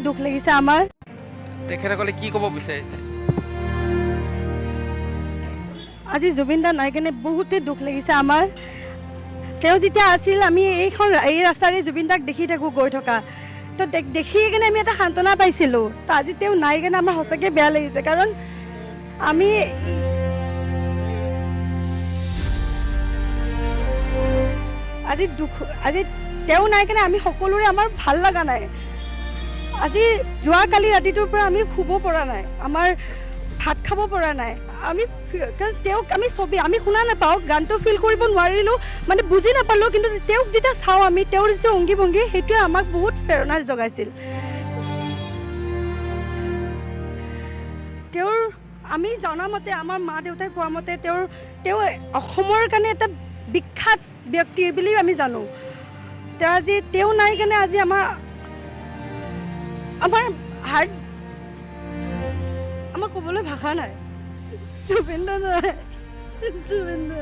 দুখ লাগিছে আমাৰ। তেখেতসকলে কি ক'ব বিচাৰিছে? আজি জুবিন দা নাই কাৰণে বহুতেই দুখ লাগিছে আমাৰ। তেওঁ যেতিয়া আছিল আমি এই ৰাস্তাৰে জুবিন দাক দেখি থাকোঁ গৈ থকা, তো দেখি কিনে আমি এটা সান্তনা পাইছিলোঁ। তো আজি তেওঁ নাই কাৰণে আমাৰ সঁচাকৈ বেয়া লাগিছে, কাৰণ আমি আজি তেওঁ নাই কাৰণে আমি সকলোৰে আমাৰ ভাল লগা নাই। আজি যোৱাকালি ৰাতিটোৰ পৰা আমি শুব পৰা নাই, আমাৰ ভাত খাব পৰা নাই। তেওঁক আমি শুনা নাপাওঁ, গানটো ফিল কৰিব নোৱাৰিলোঁ, মানে বুজি নাপালোঁ, কিন্তু তেওঁক যেতিয়া চাওঁ আমি, তেওঁৰ যিটো অংগী ভংগী সেইটোৱে আমাক বহুত প্ৰেৰণা জগাইছিল। তেওঁৰ আমি জনামতে, আমাৰ মা দেউতাই কোৱা মতে তেওঁ অসমৰ কাৰণে এটা বিখ্যাত ব্যক্তি বুলি আমি জানো। তেওঁ নাই কাৰণে আজি আমাৰ হাৰ্ট, আমাৰ ক'বলৈ ভাষা নাই। জুবিন দা নাই, জুবিন দা।